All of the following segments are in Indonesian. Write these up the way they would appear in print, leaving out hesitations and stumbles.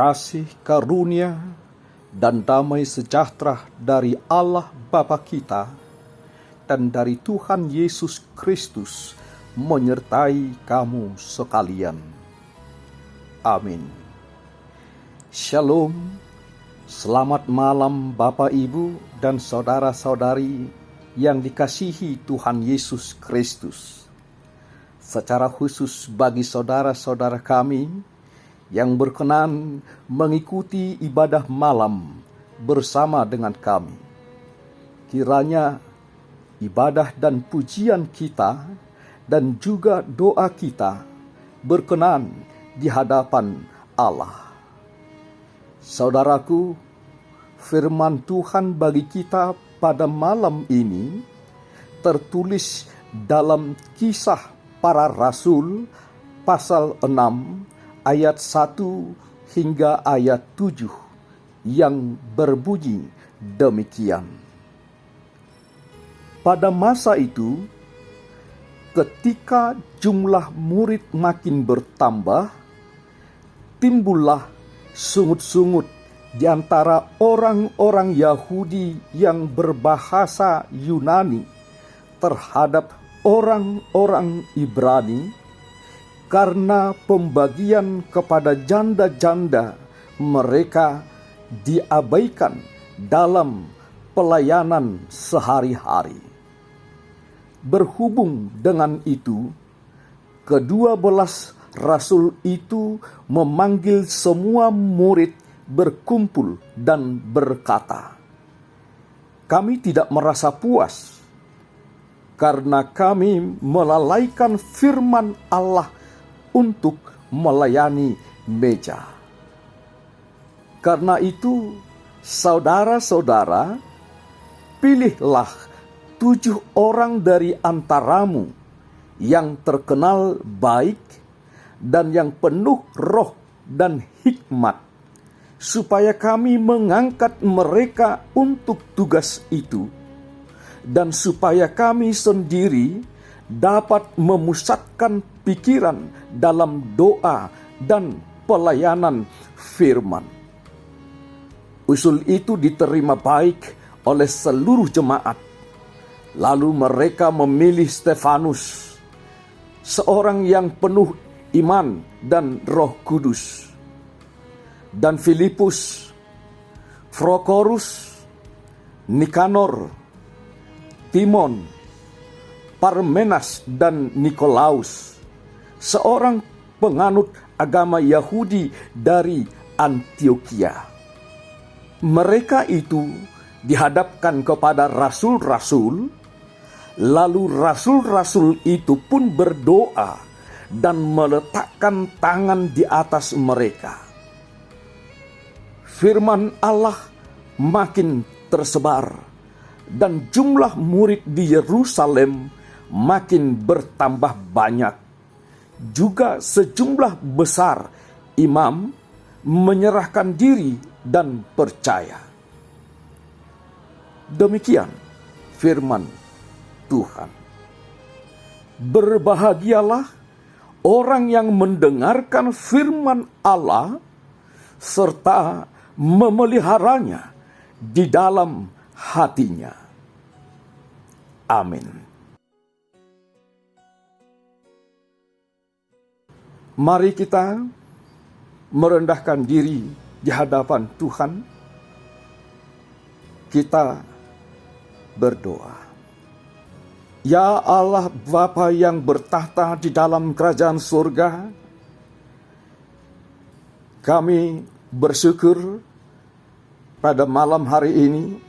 Kasih karunia dan damai sejahtera dari Allah Bapa kita dan dari Tuhan Yesus Kristus menyertai kamu sekalian. Amin. Shalom. Selamat malam Bapak, Ibu, dan saudara-saudari yang dikasihi Tuhan Yesus Kristus. Secara khusus bagi saudara-saudara kami yang berkenan mengikuti ibadah malam bersama dengan kami. Kiranya ibadah dan pujian kita dan juga doa kita berkenan di hadapan Allah. Saudaraku, firman Tuhan bagi kita pada malam ini tertulis dalam Kisah Para Rasul pasal 6 ayat 1 hingga ayat 7 yang berbunyi demikian. Pada masa itu, ketika jumlah murid makin bertambah, timbullah sungut-sungut di antara orang-orang Yahudi yang berbahasa Yunani terhadap orang-orang Ibrani karena pembagian kepada janda-janda mereka diabaikan dalam pelayanan sehari-hari. Berhubung dengan itu, kedua belas Rasul itu memanggil semua murid berkumpul dan berkata, "Kami tidak merasa puas karena kami melalaikan firman Allah untuk melayani meja. Karena itu, saudara-saudara, pilihlah 7 orang dari antaramu yang terkenal baik dan yang penuh roh dan hikmat, supaya kami mengangkat mereka untuk tugas itu, dan supaya kami sendiri dapat memusatkan pikiran dalam doa dan pelayanan firman." Usul itu diterima baik oleh seluruh jemaat. Lalu mereka memilih Stefanus, seorang yang penuh iman dan Roh Kudus, dan Filipus, Prokorus, Nikanor, Timon, Parmenas, dan Nikolaus, seorang penganut agama Yahudi dari Antiokhia. Mereka itu dihadapkan kepada rasul-rasul, lalu rasul-rasul itu pun berdoa dan meletakkan tangan di atas mereka. Firman Allah makin tersebar, dan jumlah murid di Yerusalem makin bertambah banyak. Juga sejumlah besar imam menyerahkan diri dan percaya. Demikian firman Tuhan. Berbahagialah orang yang mendengarkan firman Allah serta memeliharanya di dalam hatinya. Amin. Mari kita merendahkan diri di hadapan Tuhan. Kita berdoa. Ya Allah Bapa yang bertahta di dalam kerajaan surga, kami bersyukur pada malam hari ini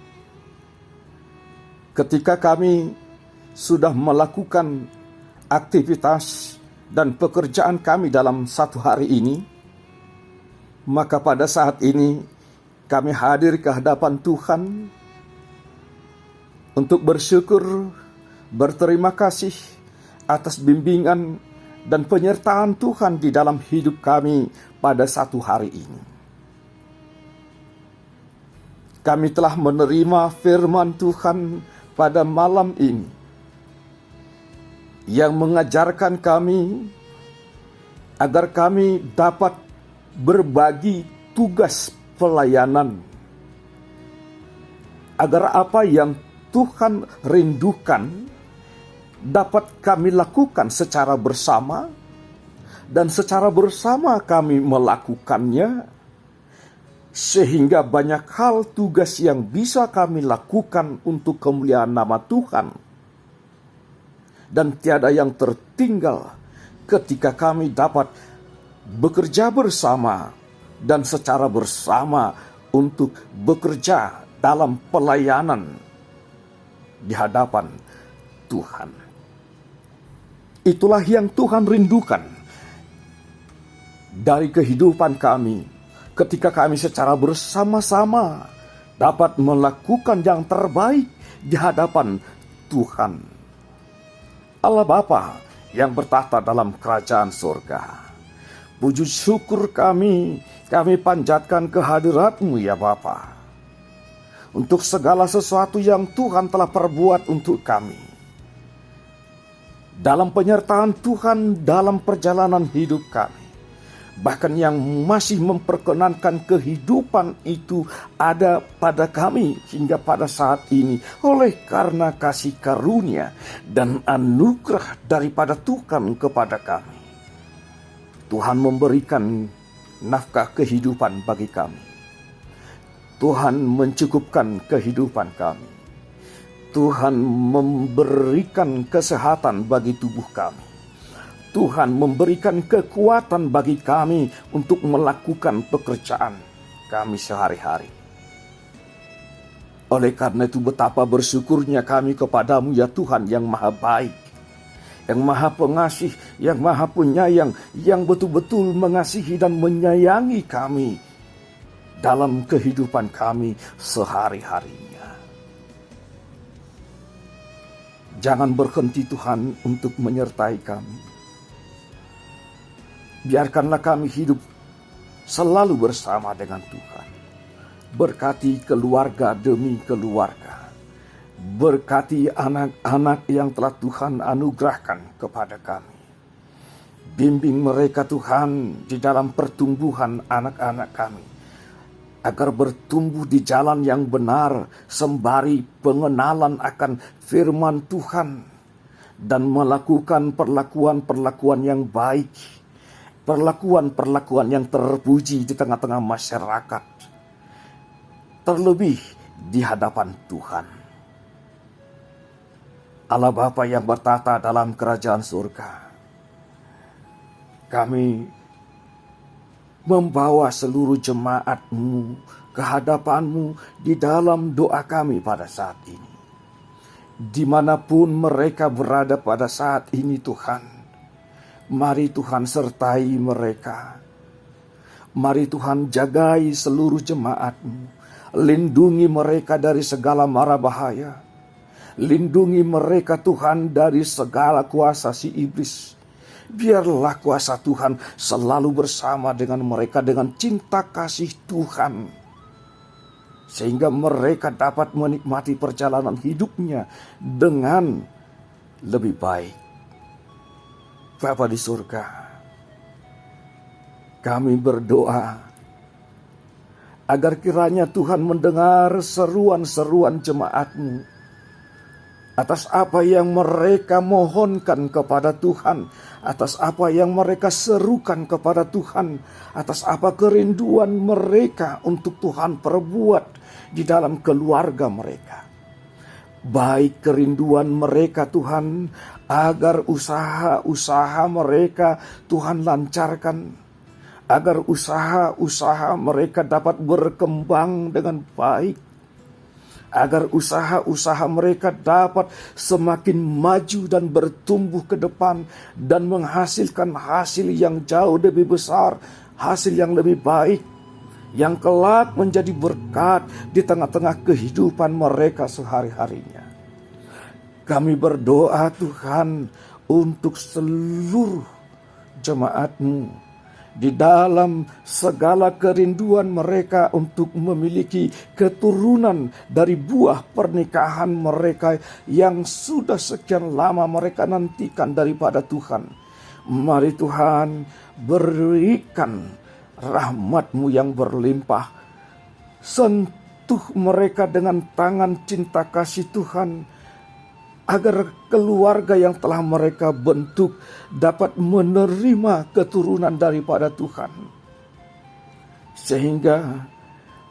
ketika kami sudah melakukan aktivitas dan pekerjaan kami dalam satu hari ini, maka pada saat ini kami hadir ke hadapan Tuhan untuk bersyukur, berterima kasih atas bimbingan dan penyertaan Tuhan di dalam hidup kami pada satu hari ini. Kami telah menerima firman Tuhan pada malam ini yang mengajarkan kami agar kami dapat berbagi tugas pelayanan, agar apa yang Tuhan rindukan dapat kami lakukan secara bersama, dan secara bersama kami melakukannya, sehingga banyak hal tugas yang bisa kami lakukan untuk kemuliaan nama Tuhan. Dan tiada yang tertinggal ketika kami dapat bekerja bersama dan secara bersama untuk bekerja dalam pelayanan di hadapan Tuhan. Itulah yang Tuhan rindukan dari kehidupan kami, ketika kami secara bersama-sama dapat melakukan yang terbaik di hadapan Tuhan. Allah Bapa yang bertahta dalam kerajaan surga, puji syukur kami panjatkan kehadirat-Mu ya Bapa, untuk segala sesuatu yang Tuhan telah perbuat untuk kami. Dalam penyertaan Tuhan dalam perjalanan hidup kami, bahkan yang masih memperkenankan kehidupan itu ada pada kami hingga pada saat ini, oleh karena kasih karunia dan anugerah daripada Tuhan kepada kami. Tuhan memberikan nafkah kehidupan bagi kami. Tuhan mencukupkan kehidupan kami. Tuhan memberikan kesehatan bagi tubuh kami. Tuhan memberikan kekuatan bagi kami untuk melakukan pekerjaan kami sehari-hari. Oleh karena itu betapa bersyukurnya kami kepadamu ya Tuhan yang maha baik, yang maha pengasih, yang maha penyayang, yang betul-betul mengasihi dan menyayangi kami dalam kehidupan kami sehari-harinya. Jangan berhenti Tuhan untuk menyertai kami. Biarkanlah kami hidup selalu bersama dengan Tuhan. Berkati keluarga demi keluarga. Berkati anak-anak yang telah Tuhan anugerahkan kepada kami. Bimbing mereka Tuhan di dalam pertumbuhan anak-anak kami, agar bertumbuh di jalan yang benar sembari pengenalan akan firman Tuhan, dan melakukan perlakuan-perlakuan yang baik, perlakuan-perlakuan yang terpuji di tengah-tengah masyarakat, terlebih di hadapan Tuhan. Allah Bapa yang bertata dalam kerajaan surga, kami membawa seluruh jemaat-Mu ke hadapan-Mu di dalam doa kami pada saat ini. Dimanapun mereka berada pada saat ini Tuhan, mari Tuhan sertai mereka. Mari Tuhan jagai seluruh jemaat-Mu. Lindungi mereka dari segala mara bahaya. Lindungi mereka Tuhan dari segala kuasa si iblis. Biarlah kuasa Tuhan selalu bersama dengan mereka dengan cinta kasih Tuhan, sehingga mereka dapat menikmati perjalanan hidupnya dengan lebih baik. Bapa di surga, kami berdoa agar kiranya Tuhan mendengar seruan-seruan jemaat-Mu atas apa yang mereka mohonkan kepada Tuhan, atas apa yang mereka serukan kepada Tuhan, atas apa kerinduan mereka untuk Tuhan perbuat di dalam keluarga mereka. Baik kerinduan mereka Tuhan, agar usaha-usaha mereka Tuhan lancarkan, agar usaha-usaha mereka dapat berkembang dengan baik, agar usaha-usaha mereka dapat semakin maju dan bertumbuh ke depan dan menghasilkan hasil yang jauh lebih besar, hasil yang lebih baik, yang kelak menjadi berkat di tengah-tengah kehidupan mereka sehari-harinya. Kami berdoa Tuhan untuk seluruh jemaat-Mu di dalam segala kerinduan mereka untuk memiliki keturunan dari buah pernikahan mereka yang sudah sekian lama mereka nantikan daripada Tuhan. Mari Tuhan berikan rahmat-Mu yang berlimpah. Sentuh mereka dengan tangan cinta kasih Tuhan, agar keluarga yang telah mereka bentuk dapat menerima keturunan daripada Tuhan. Sehingga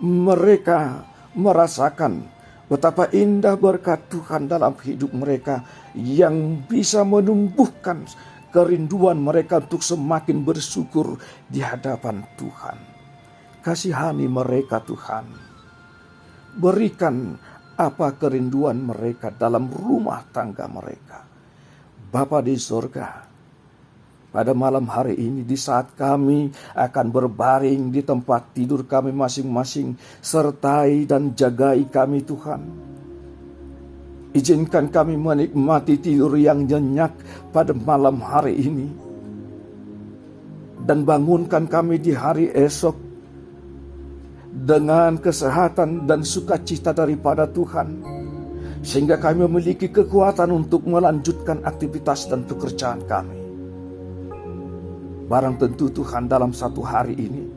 mereka merasakan betapa indah berkat Tuhan dalam hidup mereka, yang bisa menumbuhkan kerinduan mereka untuk semakin bersyukur di hadapan Tuhan. Kasihani mereka Tuhan. Berikan apa kerinduan mereka dalam rumah tangga mereka. Bapa di surga, pada malam hari ini, di saat kami akan berbaring di tempat tidur kami masing-masing, sertai dan jagai kami Tuhan. Izinkan kami menikmati tidur yang nyenyak pada malam hari ini, dan bangunkan kami di hari esok dengan kesehatan dan sukacita daripada Tuhan, sehingga kami memiliki kekuatan untuk melanjutkan aktivitas dan pekerjaan kami. Barang tentu Tuhan, dalam satu hari ini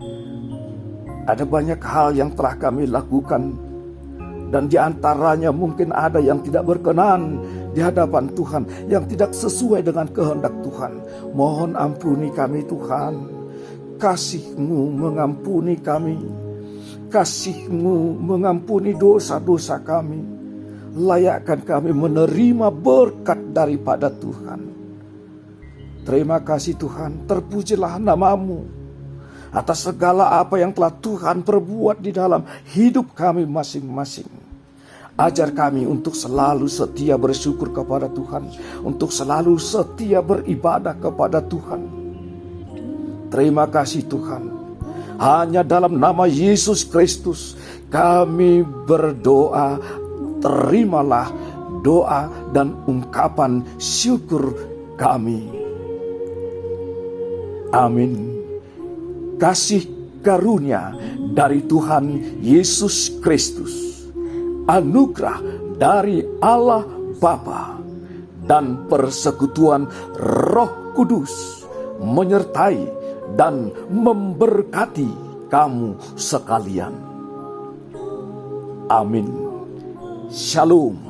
ada banyak hal yang telah kami lakukan, dan di antaranya mungkin ada yang tidak berkenan di hadapan Tuhan, yang tidak sesuai dengan kehendak Tuhan. Mohon ampuni kami Tuhan. Kasih-Mu mengampuni kami. Kasih-Mu mengampuni dosa-dosa kami. Layakkan kami menerima berkat daripada Tuhan. Terima kasih Tuhan, terpujilah nama-Mu atas segala apa yang telah Tuhan perbuat di dalam hidup kami masing-masing. Ajar kami untuk selalu setia bersyukur kepada Tuhan, untuk selalu setia beribadah kepada Tuhan. Terima kasih Tuhan. Hanya dalam nama Yesus Kristus kami berdoa. Terimalah doa dan ungkapan syukur kami. Amin. Kasih karunia dari Tuhan Yesus Kristus, anugerah dari Allah Bapa, dan persekutuan Roh Kudus menyertai dan memberkati kamu sekalian. Amin. Shalom.